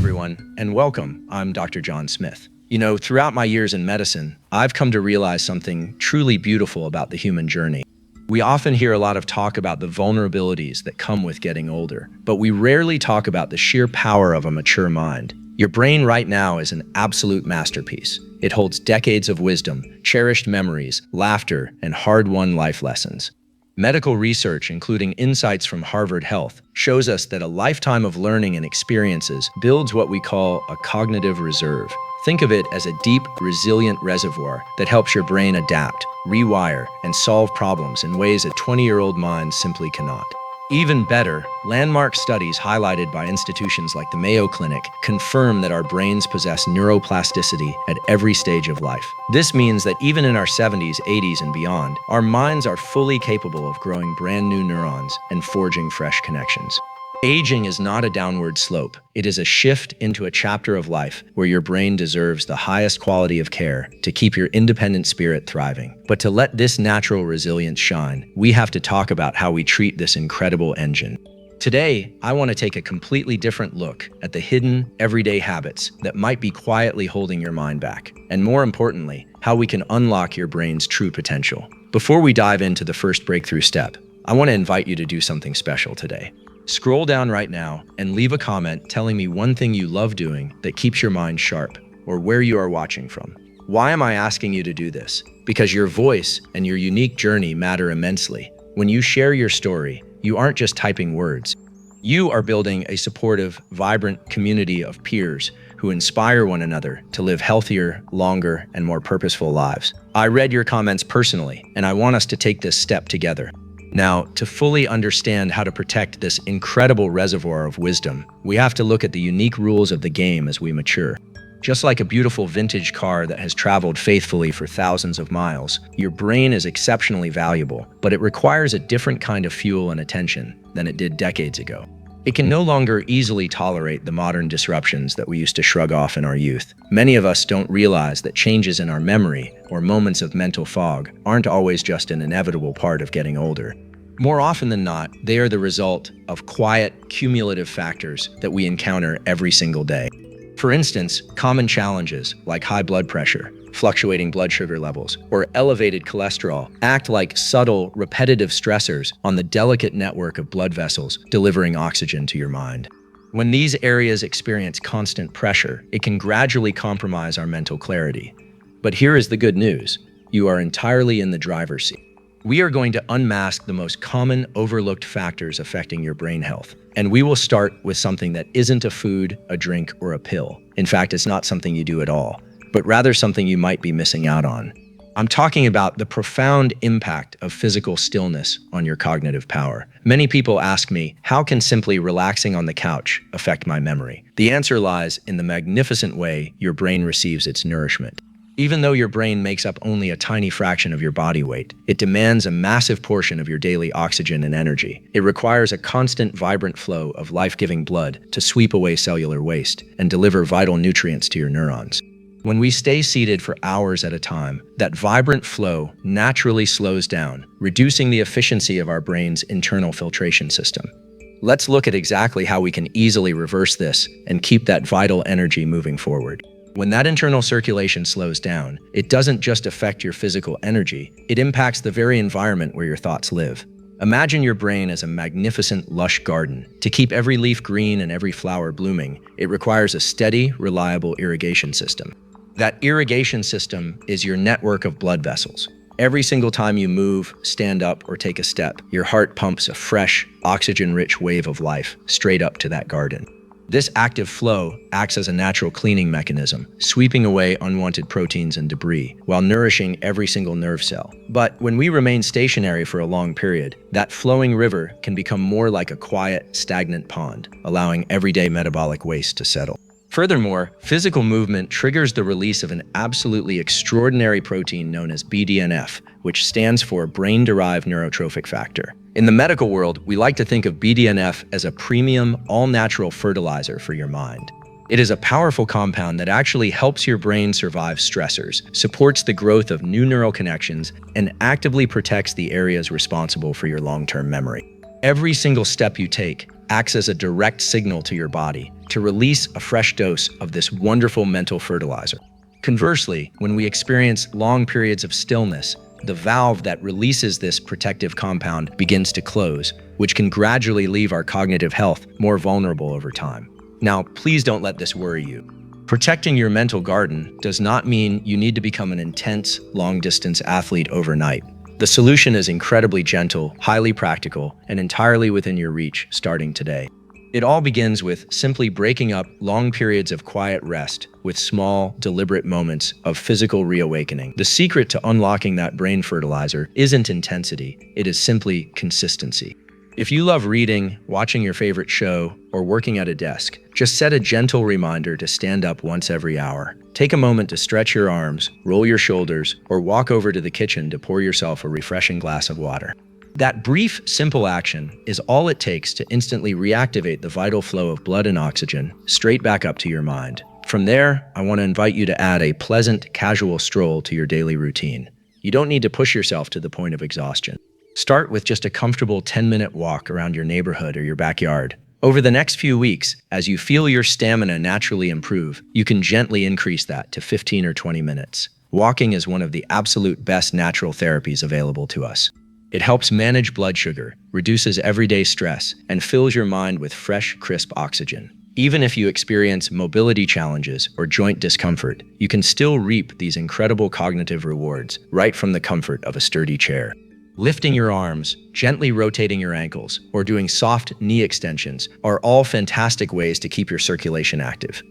everyone, and welcome. I'm Dr. John Smith. Throughout my years in medicine, I've come to realize something truly beautiful about the human journey. We often hear a lot of talk about the vulnerabilities that come with getting older, but we rarely talk about the sheer power of a mature mind. Your brain right now is an absolute masterpiece. It holds decades of wisdom, cherished memories, laughter, and hard-won life lessons. Medical research, including insights from Harvard Health, shows us that a lifetime of learning and experiences builds what we call a cognitive reserve. Think of it as a deep, resilient reservoir that helps your brain adapt, rewire, and solve problems in ways a 20-year-old mind simply cannot. Even better, landmark studies highlighted by institutions like the Mayo Clinic confirm that our brains possess neuroplasticity at every stage of life. This means that even in our 70s, 80s, and beyond, our minds are fully capable of growing brand new neurons and forging fresh connections. Aging is not a downward slope. It is a shift into a chapter of life where your brain deserves the highest quality of care to keep your independent spirit thriving. But to let this natural resilience shine, we have to talk about how we treat this incredible engine. Today, I want to take a completely different look at the hidden, everyday habits that might be quietly holding your mind back, and more importantly, how we can unlock your brain's true potential. Before we dive into the first breakthrough step, I want to invite you to do something special today. Scroll down right now and leave a comment telling me one thing you love doing that keeps your mind sharp, or where you are watching from. Why am I asking you to do this? Because your voice and your unique journey matter immensely. When you share your story, you aren't just typing words. You are building a supportive, vibrant community of peers who inspire one another to live healthier, longer, and more purposeful lives. I read your comments personally, and I want us to take this step together. Now, to fully understand how to protect this incredible reservoir of wisdom, we have to look at the unique rules of the game as we mature. Just like a beautiful vintage car that has traveled faithfully for thousands of miles, your brain is exceptionally valuable, but it requires a different kind of fuel and attention than it did decades ago. It can no longer easily tolerate the modern disruptions that we used to shrug off in our youth. Many of us don't realize that changes in our memory or moments of mental fog aren't always just an inevitable part of getting older. More often than not, they are the result of quiet, cumulative factors that we encounter every single day. For instance, common challenges like high blood pressure, fluctuating blood sugar levels, or elevated cholesterol act like subtle, repetitive stressors on the delicate network of blood vessels delivering oxygen to your mind. When these areas experience constant pressure, it can gradually compromise our mental clarity. But here is the good news. You are entirely in the driver's seat. We are going to unmask the most common overlooked factors affecting your brain health. And we will start with something that isn't a food, a drink, or a pill. In fact, it's not something you do at all, but rather something you might be missing out on. I'm talking about the profound impact of physical stillness on your cognitive power. Many people ask me, how can simply relaxing on the couch affect my memory? The answer lies in the magnificent way your brain receives its nourishment. Even though your brain makes up only a tiny fraction of your body weight, it demands a massive portion of your daily oxygen and energy. It requires a constant, vibrant flow of life-giving blood to sweep away cellular waste and deliver vital nutrients to your neurons. When we stay seated for hours at a time, that vibrant flow naturally slows down, reducing the efficiency of our brain's internal filtration system. Let's look at exactly how we can easily reverse this and keep that vital energy moving forward. When that internal circulation slows down, it doesn't just affect your physical energy, it impacts the very environment where your thoughts live. Imagine your brain as a magnificent, lush garden. To keep every leaf green and every flower blooming, it requires a steady, reliable irrigation system. That irrigation system is your network of blood vessels. Every single time you move, stand up, or take a step, your heart pumps a fresh, oxygen-rich wave of life straight up to that garden. This active flow acts as a natural cleaning mechanism, sweeping away unwanted proteins and debris while nourishing every single nerve cell. But when we remain stationary for a long period, that flowing river can become more like a quiet, stagnant pond, allowing everyday metabolic waste to settle. Furthermore, physical movement triggers the release of an absolutely extraordinary protein known as BDNF, which stands for brain-derived neurotrophic factor. In the medical world, we like to think of BDNF as a premium, all-natural fertilizer for your mind. It is a powerful compound that actually helps your brain survive stressors, supports the growth of new neural connections, and actively protects the areas responsible for your long-term memory. Every single step you take, acts as a direct signal to your body to release a fresh dose of this wonderful mental fertilizer. Conversely, when we experience long periods of stillness, the valve that releases this protective compound begins to close, which can gradually leave our cognitive health more vulnerable over time. Now, please don't let this worry you. Protecting your mental garden does not mean you need to become an intense, long-distance athlete overnight. The solution is incredibly gentle, highly practical, and entirely within your reach starting today. It all begins with simply breaking up long periods of quiet rest with small, deliberate moments of physical reawakening. The secret to unlocking that brain fertilizer isn't intensity, it is simply consistency. If you love reading, watching your favorite show, or working at a desk, just set a gentle reminder to stand up once every hour. Take a moment to stretch your arms, roll your shoulders, or walk over to the kitchen to pour yourself a refreshing glass of water. That brief, simple action is all it takes to instantly reactivate the vital flow of blood and oxygen straight back up to your mind. From there, I want to invite you to add a pleasant, casual stroll to your daily routine. You don't need to push yourself to the point of exhaustion. Start with just a comfortable 10-minute walk around your neighborhood or your backyard. Over the next few weeks, as you feel your stamina naturally improve, you can gently increase that to 15 or 20 minutes. Walking is one of the absolute best natural therapies available to us. It helps manage blood sugar, reduces everyday stress, and fills your mind with fresh, crisp oxygen. Even if you experience mobility challenges or joint discomfort, you can still reap these incredible cognitive rewards right from the comfort of a sturdy chair. Lifting your arms, gently rotating your ankles, or doing soft knee extensions are all fantastic ways to keep your circulation active.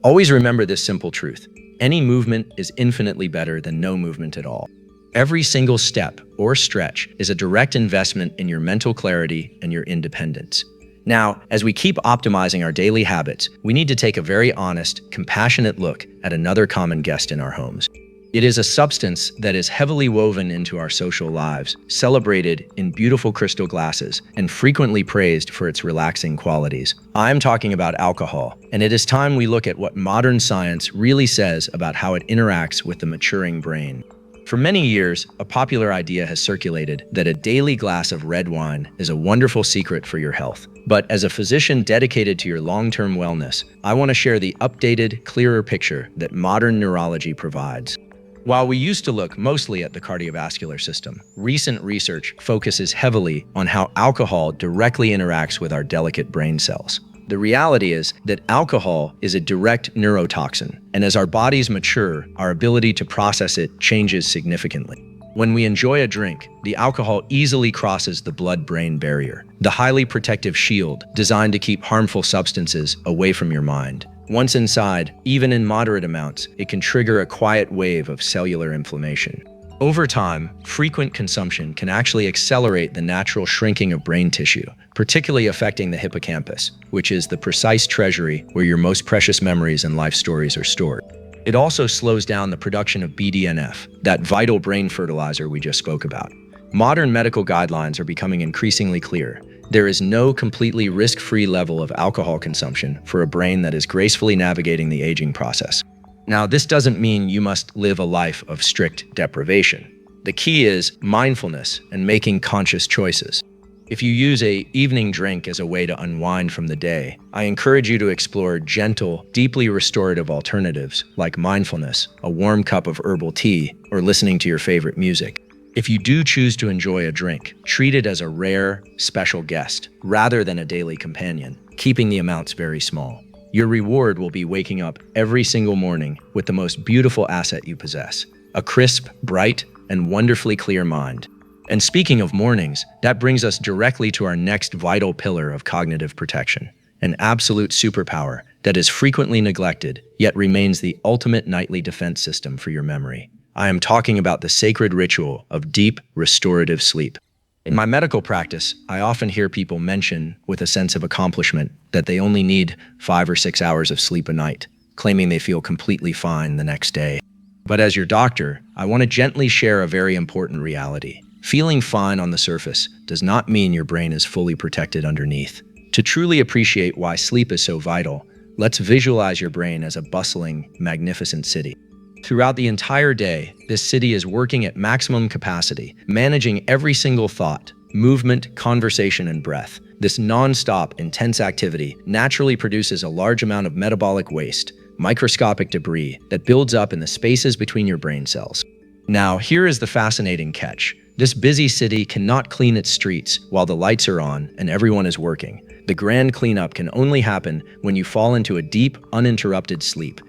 Always remember this simple truth: any movement is infinitely better than no movement at all. Every single step or stretch is a direct investment in your mental clarity and your independence. Now, as we keep optimizing our daily habits, we need to take a very honest, compassionate look at another common guest in our homes. It is a substance that is heavily woven into our social lives, celebrated in beautiful crystal glasses, and frequently praised for its relaxing qualities. I'm talking about alcohol, and it is time we look at what modern science really says about how it interacts with the maturing brain. For many years, a popular idea has circulated that a daily glass of red wine is a wonderful secret for your health. But as a physician dedicated to your long-term wellness, I want to share the updated, clearer picture that modern neurology provides. While we used to look mostly at the cardiovascular system, recent research focuses heavily on how alcohol directly interacts with our delicate brain cells. The reality is that alcohol is a direct neurotoxin, and as our bodies mature, our ability to process it changes significantly. When we enjoy a drink, the alcohol easily crosses the blood-brain barrier, the highly protective shield designed to keep harmful substances away from your mind. Once inside, even in moderate amounts, it can trigger a quiet wave of cellular inflammation. Over time, frequent consumption can actually accelerate the natural shrinking of brain tissue, particularly affecting the hippocampus, which is the precise treasury where your most precious memories and life stories are stored. It also slows down the production of BDNF, that vital brain fertilizer we just spoke about. Modern medical guidelines are becoming increasingly clear. There is no completely risk-free level of alcohol consumption for a brain that is gracefully navigating the aging process. Now, this doesn't mean you must live a life of strict deprivation. The key is mindfulness and making conscious choices. If you use an evening drink as a way to unwind from the day, I encourage you to explore gentle, deeply restorative alternatives like mindfulness, a warm cup of herbal tea, or listening to your favorite music. If you do choose to enjoy a drink, treat it as a rare, special guest rather than a daily companion, keeping the amounts very small. Your reward will be waking up every single morning with the most beautiful asset you possess, a crisp, bright, and wonderfully clear mind. And speaking of mornings, that brings us directly to our next vital pillar of cognitive protection, an absolute superpower that is frequently neglected, yet remains the ultimate nightly defense system for your memory. I am talking about the sacred ritual of deep, restorative sleep. In my medical practice, I often hear people mention with a sense of accomplishment that they only need 5 or 6 hours of sleep a night, claiming they feel completely fine the next day. But as your doctor, I want to gently share a very important reality. Feeling fine on the surface does not mean your brain is fully protected underneath. To truly appreciate why sleep is so vital, let's visualize your brain as a bustling, magnificent city. Throughout the entire day, this city is working at maximum capacity, managing every single thought, movement, conversation, and breath. This non-stop, intense activity naturally produces a large amount of metabolic waste, microscopic debris that builds up in the spaces between your brain cells. Now, here is the fascinating catch. This busy city cannot clean its streets while the lights are on and everyone is working. The grand cleanup can only happen when you fall into a deep, uninterrupted sleep.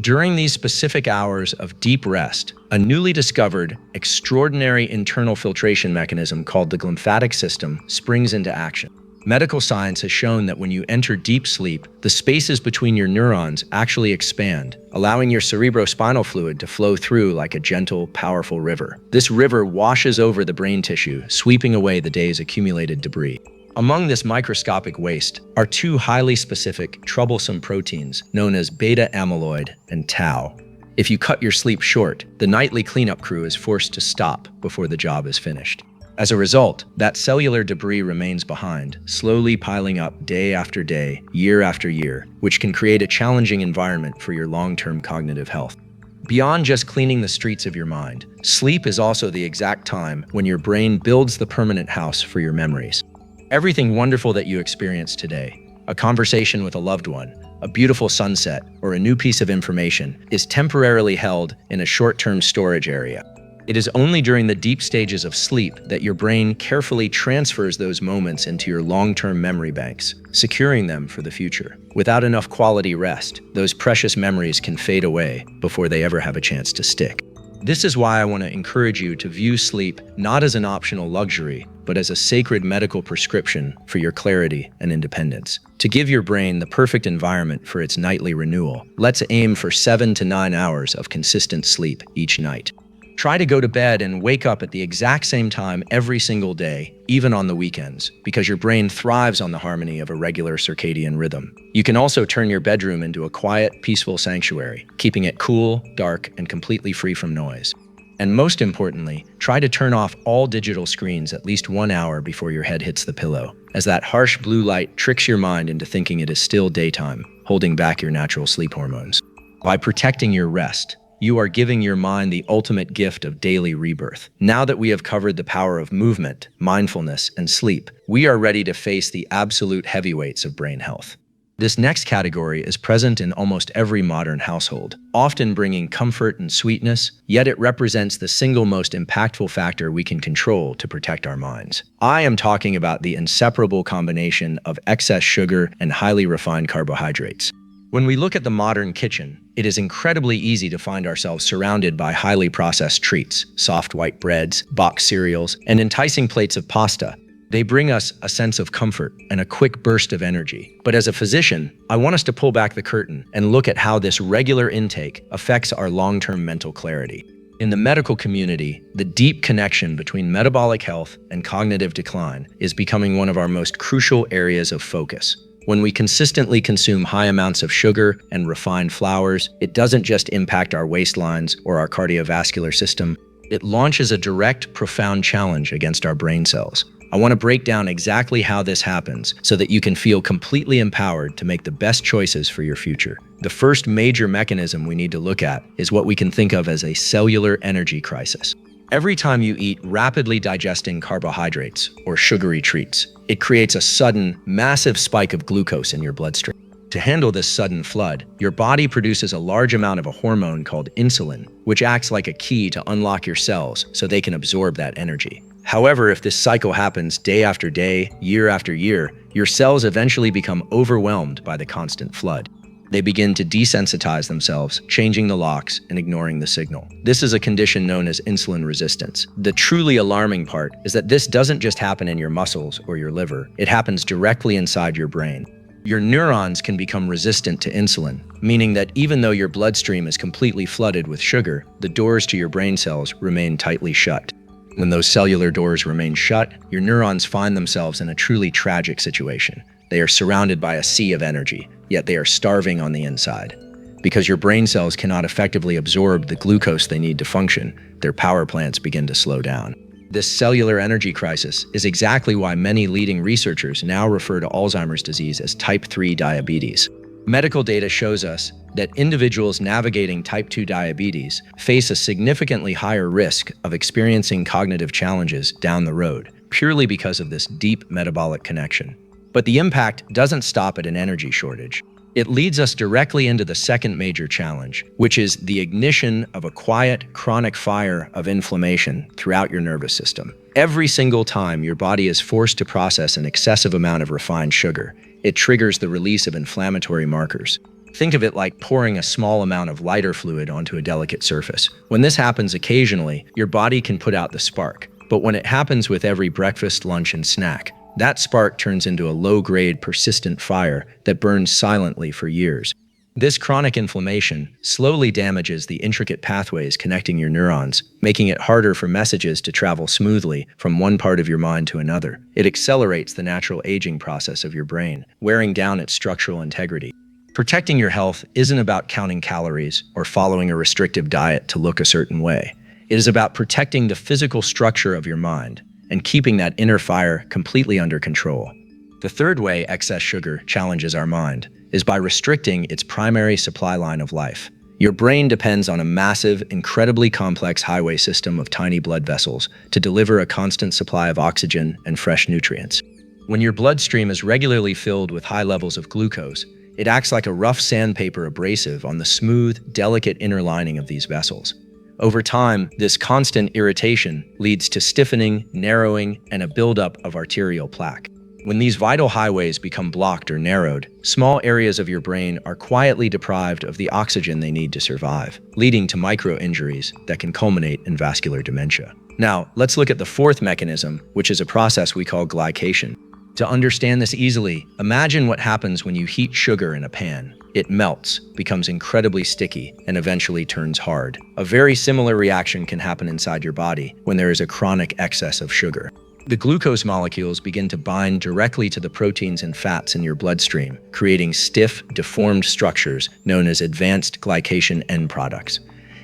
During these specific hours of deep rest, a newly discovered, extraordinary internal filtration mechanism called the glymphatic system springs into action. Medical science has shown that when you enter deep sleep, the spaces between your neurons actually expand, allowing your cerebrospinal fluid to flow through like a gentle, powerful river. This river washes over the brain tissue, sweeping away the day's accumulated debris. Among this microscopic waste are two highly specific, troublesome proteins known as beta amyloid and tau. If you cut your sleep short, the nightly cleanup crew is forced to stop before the job is finished. As a result, that cellular debris remains behind, slowly piling up day after day, year after year, which can create a challenging environment for your long-term cognitive health. Beyond just cleaning the streets of your mind, sleep is also the exact time when your brain builds the permanent house for your memories. Everything wonderful that you experience today, a conversation with a loved one, a beautiful sunset, or a new piece of information, is temporarily held in a short-term storage area. It is only during the deep stages of sleep that your brain carefully transfers those moments into your long-term memory banks, securing them for the future. Without enough quality rest, those precious memories can fade away before they ever have a chance to stick. This is why I want to encourage you to view sleep not as an optional luxury, but as a sacred medical prescription for your clarity and independence. To give your brain the perfect environment for its nightly renewal, let's aim for 7 to 9 hours of consistent sleep each night. Try to go to bed and wake up at the exact same time every single day, even on the weekends, because your brain thrives on the harmony of a regular circadian rhythm. You can also turn your bedroom into a quiet, peaceful sanctuary, keeping it cool, dark, and completely free from noise. And most importantly, try to turn off all digital screens at least 1 hour before your head hits the pillow, as that harsh blue light tricks your mind into thinking it is still daytime, holding back your natural sleep hormones. By protecting your rest, you are giving your mind the ultimate gift of daily rebirth. Now that we have covered the power of movement, mindfulness, and sleep, we are ready to face the absolute heavyweights of brain health. This next category is present in almost every modern household, often bringing comfort and sweetness, yet it represents the single most impactful factor we can control to protect our minds. I am talking about the inseparable combination of excess sugar and highly refined carbohydrates. When we look at the modern kitchen, it is incredibly easy to find ourselves surrounded by highly processed treats, soft white breads, boxed cereals, and enticing plates of pasta. They bring us a sense of comfort and a quick burst of energy. But as a physician, I want us to pull back the curtain and look at how this regular intake affects our long-term mental clarity. In the medical community, the deep connection between metabolic health and cognitive decline is becoming one of our most crucial areas of focus. When we consistently consume high amounts of sugar and refined flours, it doesn't just impact our waistlines or our cardiovascular system. It launches a direct, profound challenge against our brain cells. I want to break down exactly how this happens so that you can feel completely empowered to make the best choices for your future. The first major mechanism we need to look at is what we can think of as a cellular energy crisis. Every time you eat rapidly digesting carbohydrates or sugary treats, it creates a sudden, massive spike of glucose in your bloodstream. To handle this sudden flood, your body produces a large amount of a hormone called insulin, which acts like a key to unlock your cells so they can absorb that energy. However, if this cycle happens day after day, year after year, your cells eventually become overwhelmed by the constant flood. They begin to desensitize themselves, changing the locks and ignoring the signal. This is a condition known as insulin resistance. The truly alarming part is that this doesn't just happen in your muscles or your liver, it happens directly inside your brain. Your neurons can become resistant to insulin, meaning that even though your bloodstream is completely flooded with sugar, the doors to your brain cells remain tightly shut. When those cellular doors remain shut, your neurons find themselves in a truly tragic situation. They are surrounded by a sea of energy, yet they are starving on the inside. Because your brain cells cannot effectively absorb the glucose they need to function, their power plants begin to slow down. This cellular energy crisis is exactly why many leading researchers now refer to Alzheimer's disease as type 3 diabetes. Medical data shows us that individuals navigating type 2 diabetes face a significantly higher risk of experiencing cognitive challenges down the road, purely because of this deep metabolic connection. But the impact doesn't stop at an energy shortage. It leads us directly into the second major challenge, which is the ignition of a quiet, chronic fire of inflammation throughout your nervous system. Every single time your body is forced to process an excessive amount of refined sugar, it triggers the release of inflammatory markers. Think of it like pouring a small amount of lighter fluid onto a delicate surface. When this happens occasionally, your body can put out the spark. But when it happens with every breakfast, lunch, and snack, that spark turns into a low-grade, persistent fire that burns silently for years. This chronic inflammation slowly damages the intricate pathways connecting your neurons, making it harder for messages to travel smoothly from one part of your mind to another. It accelerates the natural aging process of your brain, wearing down its structural integrity. Protecting your health isn't about counting calories or following a restrictive diet to look a certain way. It is about protecting the physical structure of your mind and keeping that inner fire completely under control. The third way excess sugar challenges our mind is by restricting its primary supply line of life. Your brain depends on a massive, incredibly complex highway system of tiny blood vessels to deliver a constant supply of oxygen and fresh nutrients. When your bloodstream is regularly filled with high levels of glucose, it acts like a rough sandpaper abrasive on the smooth, delicate inner lining of these vessels. Over time, this constant irritation leads to stiffening, narrowing, and a buildup of arterial plaque. When these vital highways become blocked or narrowed, small areas of your brain are quietly deprived of the oxygen they need to survive, leading to micro-injuries that can culminate in vascular dementia. Now, let's look at the fourth mechanism, which is a process we call glycation. To understand this easily, imagine what happens when you heat sugar in a pan. It melts, becomes incredibly sticky, and eventually turns hard. A very similar reaction can happen inside your body when there is a chronic excess of sugar. The glucose molecules begin to bind directly to the proteins and fats in your bloodstream, creating stiff, deformed structures known as advanced glycation end products.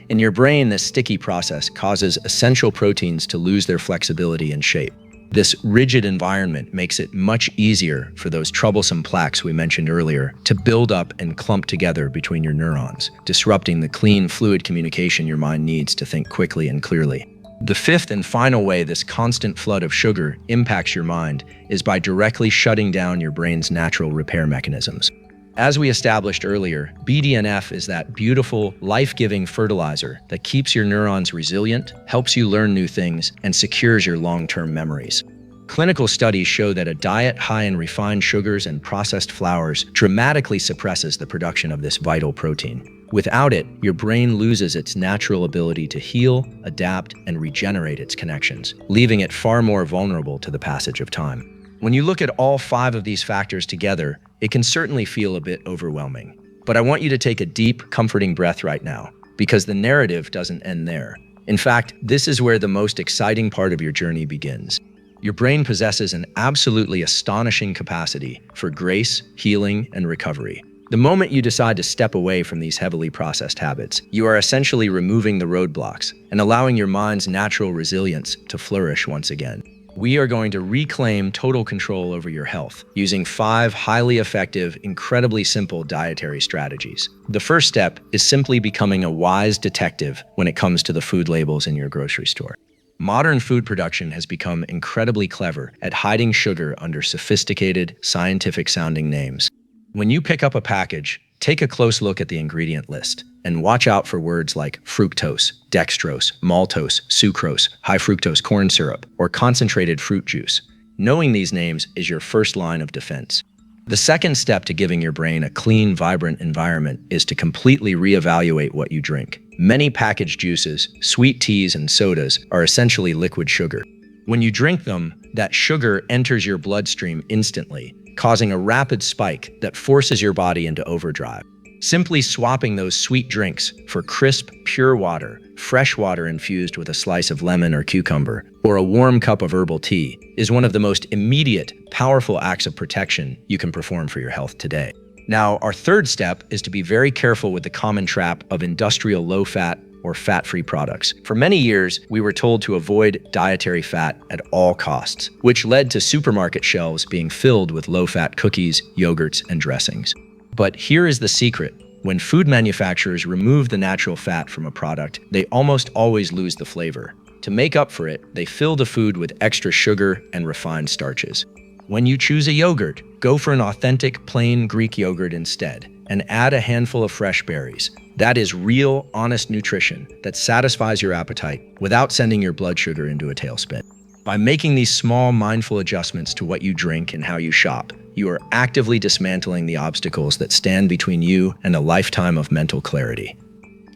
In your brain, this sticky process causes essential proteins to lose their flexibility and shape. This rigid environment makes it much easier for those troublesome plaques we mentioned earlier to build up and clump together between your neurons, disrupting the clean, fluid communication your mind needs to think quickly and clearly. The fifth and final way this constant flood of sugar impacts your mind is by directly shutting down your brain's natural repair mechanisms. As we established earlier, BDNF is that beautiful, life-giving fertilizer that keeps your neurons resilient, helps you learn new things, and secures your long-term memories. Clinical studies show that a diet high in refined sugars and processed flours dramatically suppresses the production of this vital protein. Without it, your brain loses its natural ability to heal, adapt, and regenerate its connections, leaving it far more vulnerable to the passage of time. When you look at all 5 of these factors together, it can certainly feel a bit overwhelming. But I want you to take a deep, comforting breath right now, because the narrative doesn't end there. In fact, this is where the most exciting part of your journey begins. Your brain possesses an absolutely astonishing capacity for grace, healing, and recovery. The moment you decide to step away from these heavily processed habits, you are essentially removing the roadblocks and allowing your mind's natural resilience to flourish once again. We are going to reclaim total control over your health using 5 highly effective, incredibly simple dietary strategies. The first step is simply becoming a wise detective when it comes to the food labels in your grocery store. Modern food production has become incredibly clever at hiding sugar under sophisticated, scientific-sounding names. When you pick up a package, take a close look at the ingredient list and watch out for words like fructose, dextrose, maltose, sucrose, high fructose corn syrup, or concentrated fruit juice. Knowing these names is your first line of defense. The second step to giving your brain a clean, vibrant environment is to completely reevaluate what you drink. Many packaged juices, sweet teas, and sodas are essentially liquid sugar. When you drink them, that sugar enters your bloodstream instantly, causing a rapid spike that forces your body into overdrive. Simply swapping those sweet drinks for crisp, pure water, fresh water infused with a slice of lemon or cucumber, or a warm cup of herbal tea is one of the most immediate, powerful acts of protection you can perform for your health today. Now, our third step is to be very careful with the common trap of industrial low-fat or fat-free products. For many years, we were told to avoid dietary fat at all costs, which led to supermarket shelves being filled with low-fat cookies, yogurts, and dressings. But here is the secret. When food manufacturers remove the natural fat from a product, they almost always lose the flavor. To make up for it, they fill the food with extra sugar and refined starches. When you choose a yogurt, Go for an authentic, plain Greek yogurt instead, and add a handful of fresh berries. That is real, honest nutrition that satisfies your appetite without sending your blood sugar into a tailspin. By making these small, mindful adjustments to what you drink and how you shop, you are actively dismantling the obstacles that stand between you and a lifetime of mental clarity.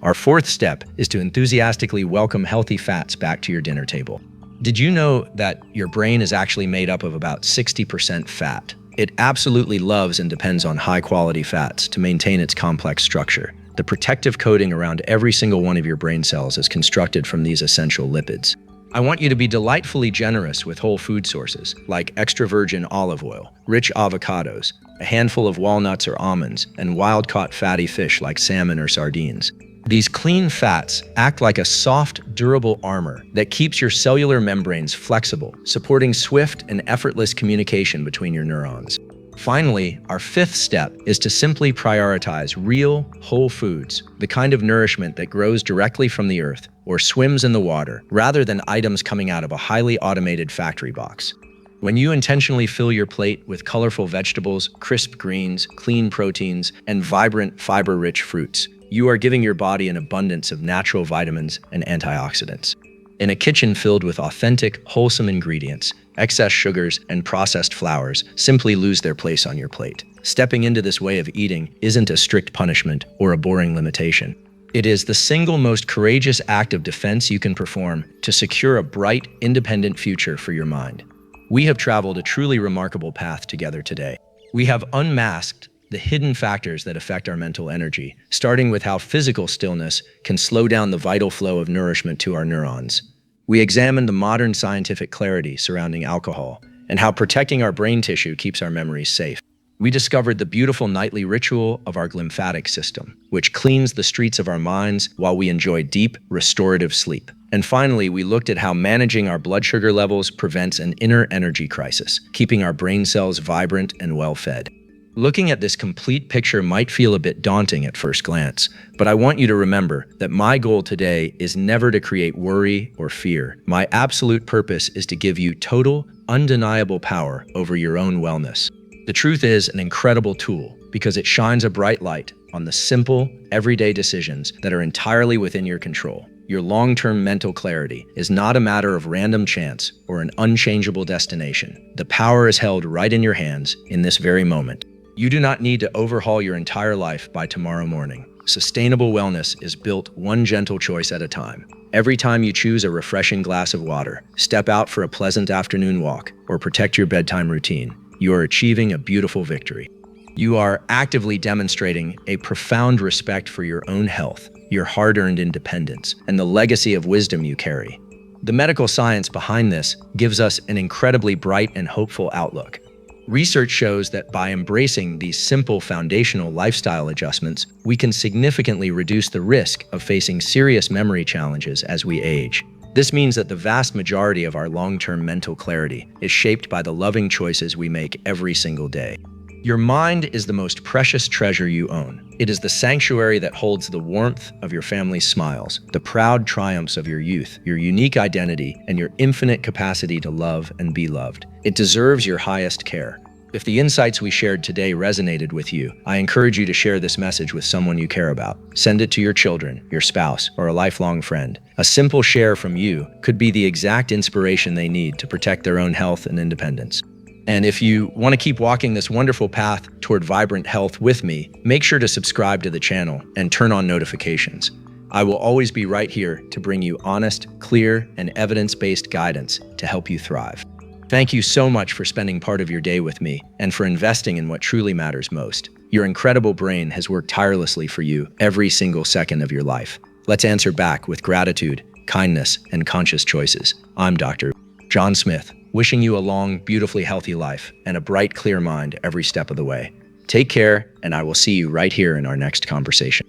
Our fourth step is to enthusiastically welcome healthy fats back to your dinner table. Did you know that your brain is actually made up of about 60% fat? It absolutely loves and depends on high-quality fats to maintain its complex structure. The protective coating around every single one of your brain cells is constructed from these essential lipids. I want you to be delightfully generous with whole food sources, like extra virgin olive oil, rich avocados, a handful of walnuts or almonds, and wild-caught fatty fish like salmon or sardines. These clean fats act like a soft, durable armor that keeps your cellular membranes flexible, supporting swift and effortless communication between your neurons. Finally, our fifth step is to simply prioritize real, whole foods, the kind of nourishment that grows directly from the earth or swims in the water, rather than items coming out of a highly automated factory box. When you intentionally fill your plate with colorful vegetables, crisp greens, clean proteins, and vibrant, fiber-rich fruits, you are giving your body an abundance of natural vitamins and antioxidants. In a kitchen filled with authentic, wholesome ingredients, excess sugars and processed flours simply lose their place on your plate. Stepping into this way of eating isn't a strict punishment or a boring limitation. It is the single most courageous act of defense you can perform to secure a bright, independent future for your mind. We have traveled a truly remarkable path together today. We have unmasked the hidden factors that affect our mental energy, starting with how physical stillness can slow down the vital flow of nourishment to our neurons. We examined the modern scientific clarity surrounding alcohol and how protecting our brain tissue keeps our memories safe. We discovered the beautiful nightly ritual of our glymphatic system, which cleans the streets of our minds while we enjoy deep, restorative sleep. And finally, we looked at how managing our blood sugar levels prevents an inner energy crisis, keeping our brain cells vibrant and well-fed. Looking at this complete picture might feel a bit daunting at first glance, but I want you to remember that my goal today is never to create worry or fear. My absolute purpose is to give you total, undeniable power over your own wellness. The truth is an incredible tool because it shines a bright light on the simple, everyday decisions that are entirely within your control. Your long-term mental clarity is not a matter of random chance or an unchangeable destination. The power is held right in your hands in this very moment. You do not need to overhaul your entire life by tomorrow morning. Sustainable wellness is built one gentle choice at a time. Every time you choose a refreshing glass of water, step out for a pleasant afternoon walk, or protect your bedtime routine, you are achieving a beautiful victory. You are actively demonstrating a profound respect for your own health, your hard-earned independence, and the legacy of wisdom you carry. The medical science behind this gives us an incredibly bright and hopeful outlook. Research shows that by embracing these simple foundational lifestyle adjustments, we can significantly reduce the risk of facing serious memory challenges as we age. This means that the vast majority of our long-term mental clarity is shaped by the loving choices we make every single day. Your mind is the most precious treasure you own. It is the sanctuary that holds the warmth of your family's smiles, the proud triumphs of your youth, your unique identity, and your infinite capacity to love and be loved. It deserves your highest care. If the insights we shared today resonated with you, I encourage you to share this message with someone you care about. Send it to your children, your spouse, or a lifelong friend. A simple share from you could be the exact inspiration they need to protect their own health and independence. And if you want to keep walking this wonderful path toward vibrant health with me, make sure to subscribe to the channel and turn on notifications. I will always be right here to bring you honest, clear, and evidence-based guidance to help you thrive. Thank you so much for spending part of your day with me and for investing in what truly matters most. Your incredible brain has worked tirelessly for you every single second of your life. Let's answer back with gratitude, kindness, and conscious choices. I'm Dr. John Smith, wishing you a long, beautifully healthy life and a bright, clear mind every step of the way. Take care, and I will see you right here in our next conversation.